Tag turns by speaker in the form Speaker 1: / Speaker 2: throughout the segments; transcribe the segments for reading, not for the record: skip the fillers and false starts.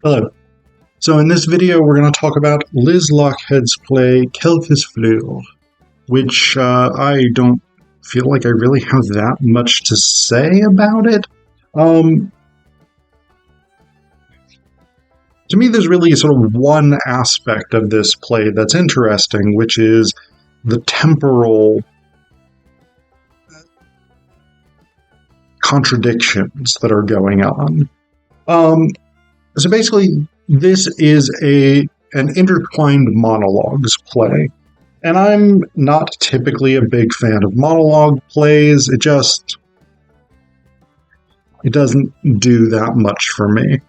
Speaker 1: Hello. So in this video, we're going to talk about Liz Lochhead's play Quelques Fleurs, which I don't feel like I really have that much to say about it. To me, there's really sort of one aspect of this play that's interesting, which is the temporal contradictions that are going on. So basically, this is an intertwined monologues play. And I'm not typically a big fan of monologue plays. It doesn't do that much for me.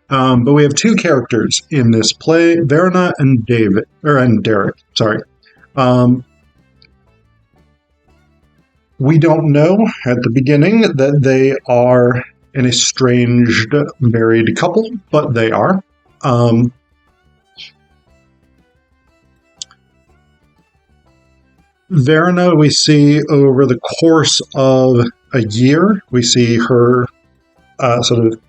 Speaker 1: But we have two characters in this play, Verna and Derek. Sorry. We don't know at the beginning that they are an estranged married couple, but they are. Verna, we see over the course of a year, we see her sort of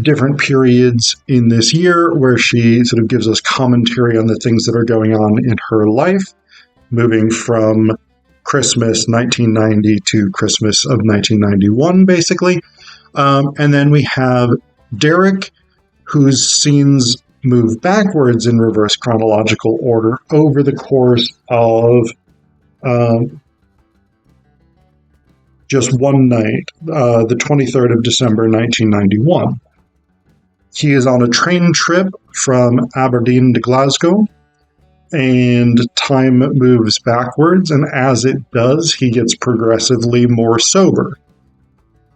Speaker 1: different periods in this year where she sort of gives us commentary on the things that are going on in her life, moving from Christmas 1990 to Christmas of 1991, basically. And then we have Derek, whose scenes move backwards in reverse chronological order over the course of just one night, the 23rd of December, 1991. He is on a train trip from Aberdeen to Glasgow, and time moves backwards, and as it does, he gets progressively more sober.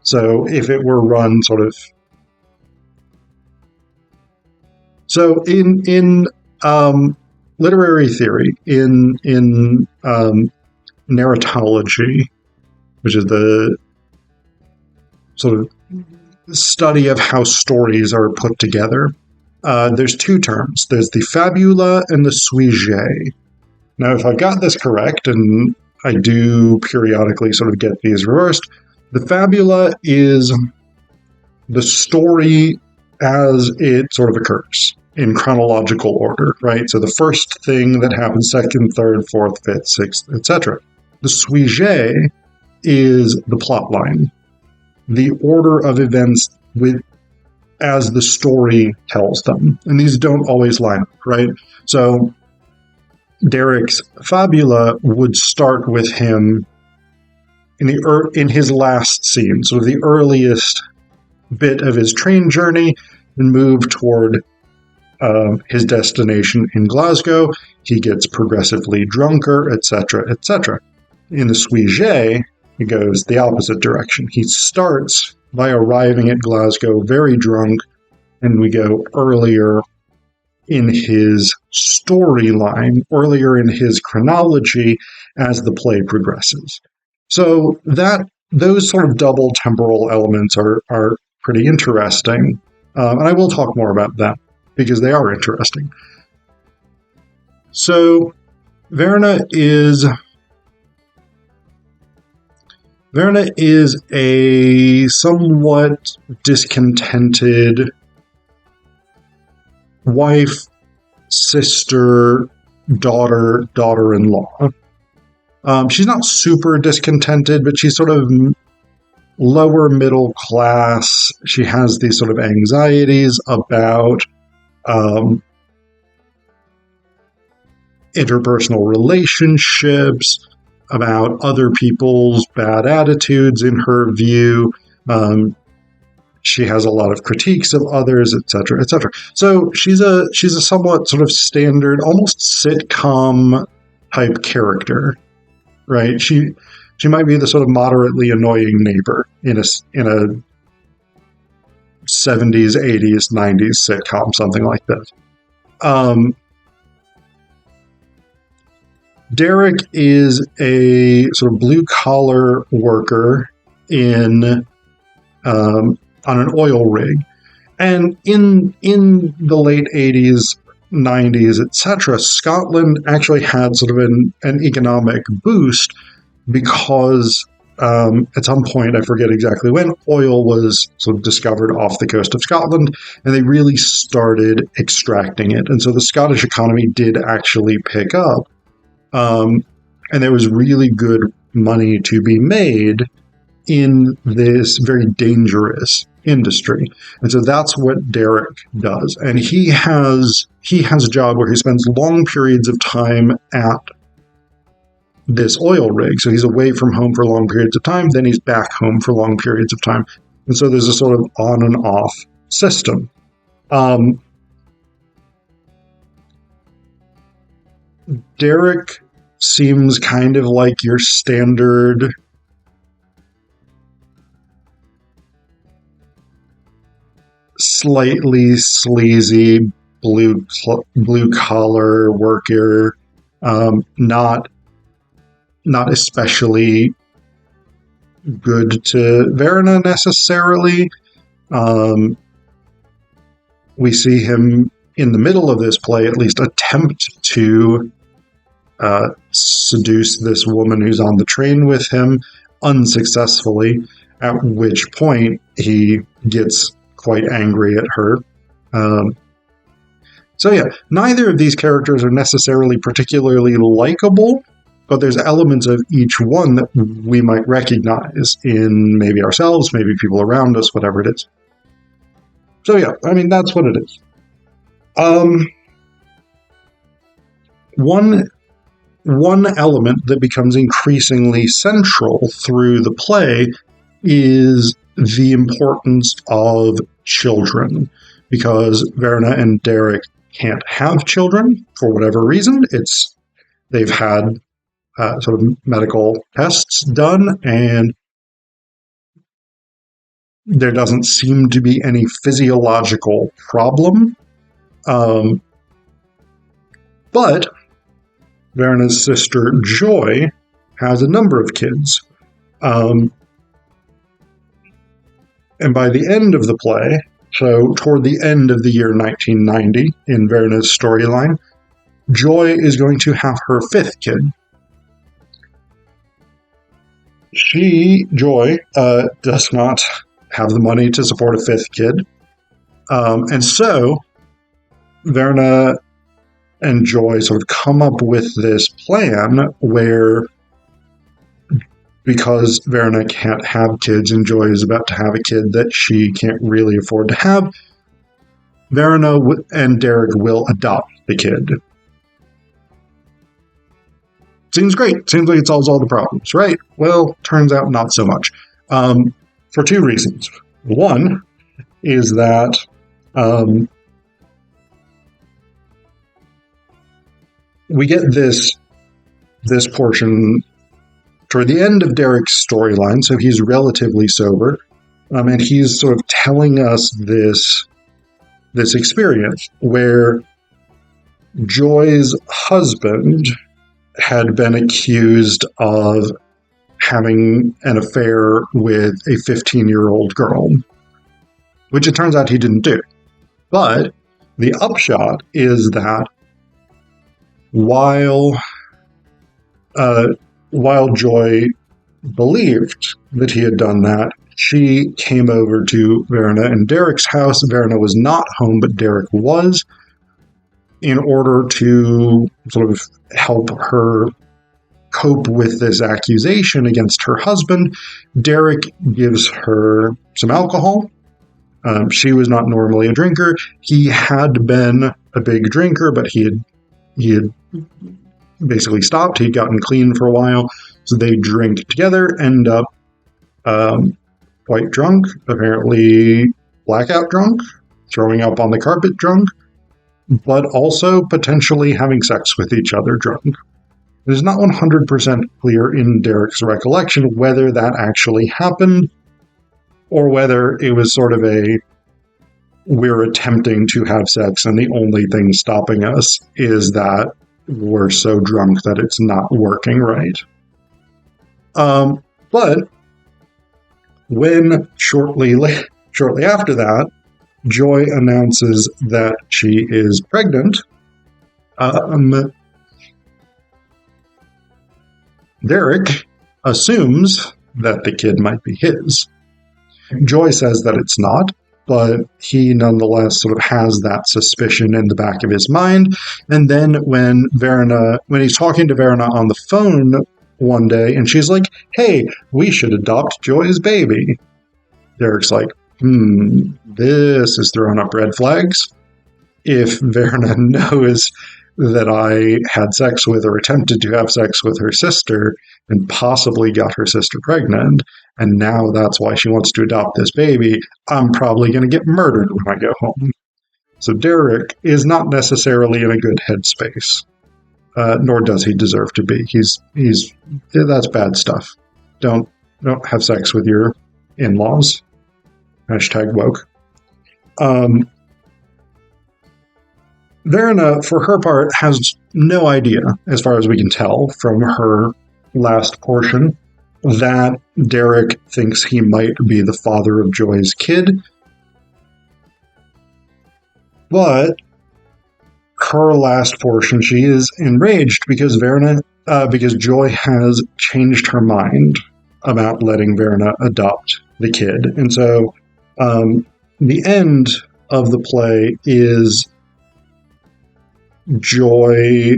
Speaker 1: So if it were run sort of... So in literary theory, in narratology, which is the sort of study of how stories are put together, there's two terms. There's the fabula and the sujet. Now, if I got this correct, and I do periodically sort of get these reversed, the fabula is the story as it sort of occurs in chronological order, right? So the first thing that happens, second, third, fourth, fifth, sixth, etc. The sujet is the plot line, the order of events as the story tells them. And these don't always line up, right? So Derek's fabula would start with him in his last scene, sort of the earliest bit of his train journey, and move toward his destination in Glasgow. He gets progressively drunker, etc., etc. In the sujet, he goes the opposite direction. He starts by arriving at Glasgow very drunk, and we go earlier in his storyline, earlier in his chronology as the play progresses. So those sort of double temporal elements are pretty interesting, and I will talk more about that because they are interesting. So Verna is a somewhat discontented wife, sister, daughter-in-law. She's not super discontented, but she's sort of lower middle class. She has these sort of anxieties about interpersonal relationships, about other people's bad attitudes in her view. She has a lot of critiques of others, etc., etc. So she's a somewhat sort of standard, almost sitcom type character, right? She might be the sort of moderately annoying neighbor in a 70s, 80s, 90s sitcom, something like that. Derek is a sort of blue-collar worker on an oil rig. And in the late 80s, 90s, etc., Scotland actually had sort of an economic boost because at some point, I forget exactly when, oil was sort of discovered off the coast of Scotland, and they really started extracting it. And so the Scottish economy did actually pick up. And there was really good money to be made in this very dangerous industry. And so that's what Derek does. And he has a job where he spends long periods of time at this oil rig. So he's away from home for long periods of time, then he's back home for long periods of time. And so there's a sort of on and off system. Derek seems kind of like your standard slightly sleazy blue collar worker, not especially good to Verna necessarily. We see him in the middle of this play at least attempt to seduce this woman who's on the train with him unsuccessfully, at which point he gets quite angry at her. So yeah, neither of these characters are necessarily particularly likable, but there's elements of each one that we might recognize in maybe ourselves, maybe people around us, whatever it is. So yeah, I mean, that's what it is. One element that becomes increasingly central through the play is the importance of children, because Verna and Derek can't have children for whatever reason. They've had sort of medical tests done, and there doesn't seem to be any physiological problem. But Verna's sister Joy has a number of kids. And by the end of the play, so toward the end of the year 1990 in Verna's storyline, Joy is going to have her fifth kid. Joy, does not have the money to support a fifth kid. And so Verna and Joy sort of come up with this plan where, because Verna can't have kids and Joy is about to have a kid that she can't really afford to have, Verna and Derek will adopt the kid. Seems great. Seems like it solves all the problems, right? Well, turns out not so much. For two reasons. One is that we get this portion toward the end of Derek's storyline, so he's relatively sober, and he's sort of telling us this experience where Joy's husband had been accused of having an affair with a 15-year-old girl, which it turns out he didn't do. But the upshot is that while Joy believed that he had done that, she came over to Verna and Derek's house. Verna was not home, but Derek was, in order to sort of help her cope with this accusation against her husband. Derek gives her some alcohol. She was not normally a drinker. He had been a big drinker, but he had basically stopped. He'd gotten clean for a while. So they drink together, end up quite drunk, apparently blackout drunk, throwing up on the carpet drunk, but also potentially having sex with each other drunk. It is not 100% clear in Derek's recollection whether that actually happened, or whether it was sort of we're attempting to have sex and the only thing stopping us is that we're so drunk that it's not working right. But when shortly after that, Joy announces that she is pregnant, Derek assumes that the kid might be his. Joy says that it's not, but he nonetheless sort of has that suspicion in the back of his mind. And then when he's talking to Verna on the phone one day, and she's like, "Hey, we should adopt Joy's baby," Derek's like, this is throwing up red flags. If Verna knows that I had sex with or attempted to have sex with her sister and possibly got her sister pregnant, and now that's why she wants to adopt this baby, I'm probably going to get murdered when I go home. So Derek is not necessarily in a good headspace, nor does he deserve to be. That's bad stuff. Don't have sex with your in-laws. #woke. Verna, for her part, has no idea, as far as we can tell from her last portion, that Derek thinks he might be the father of Joy's kid. But her last portion, she is enraged because Joy has changed her mind about letting Verna adopt the kid. And so the end of the play is Joy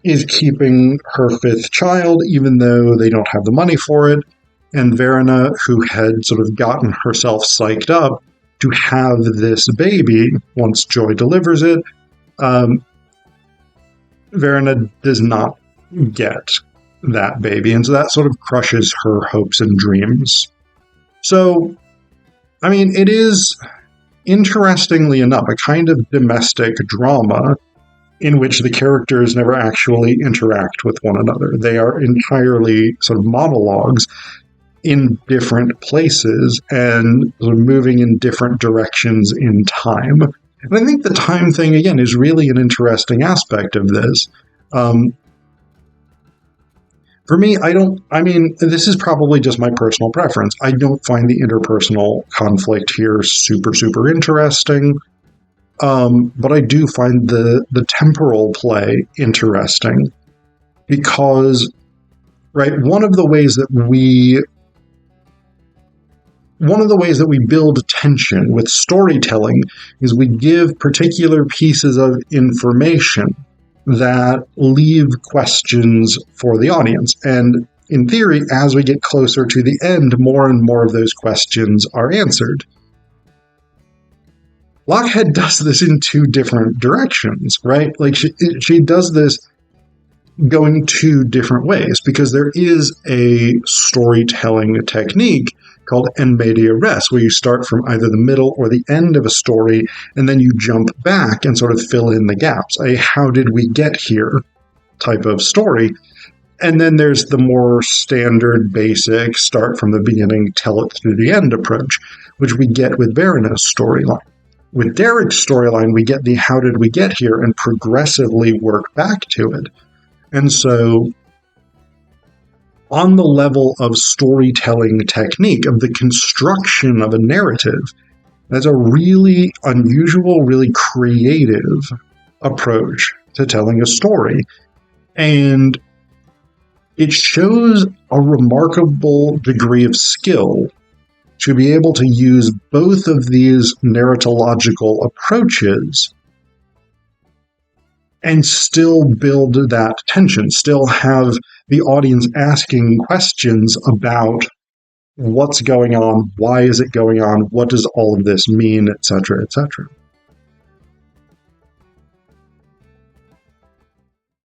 Speaker 1: is keeping her fifth child, even though they don't have the money for it. And Verna, who had sort of gotten herself psyched up to have this baby once Joy delivers it, Verna does not get that baby. And so that sort of crushes her hopes and dreams. So, I mean, it is, interestingly enough, a kind of domestic drama in which the characters never actually interact with one another. They are entirely sort of monologues in different places and sort of moving in different directions in time. And I think the time thing, again, is really an interesting aspect of this. For me, this is probably just my personal preference. I don't find the interpersonal conflict here super, super interesting. But I do find the temporal play interesting because, right, one of the ways that we build tension with storytelling is we give particular pieces of information that leave questions for the audience. And in theory, as we get closer to the end, more and more of those questions are answered. Lochhead does this in two different directions, right? Like she does this going two different ways because there is a storytelling technique called en media res, where you start from either the middle or the end of a story, and then you jump back and sort of fill in the gaps. A how did we get here type of story. And then there's the more standard, basic, start from the beginning, tell it through the end approach, which we get with Verna's storyline. With Derek's storyline, we get the how did we get here and progressively work back to it. And so on the level of storytelling technique, of the construction of a narrative, that's a really unusual, really creative approach to telling a story. And it shows a remarkable degree of skill to be able to use both of these narratological approaches and still build that tension, still have the audience asking questions about what's going on, why is it going on, what does all of this mean, etc., etc.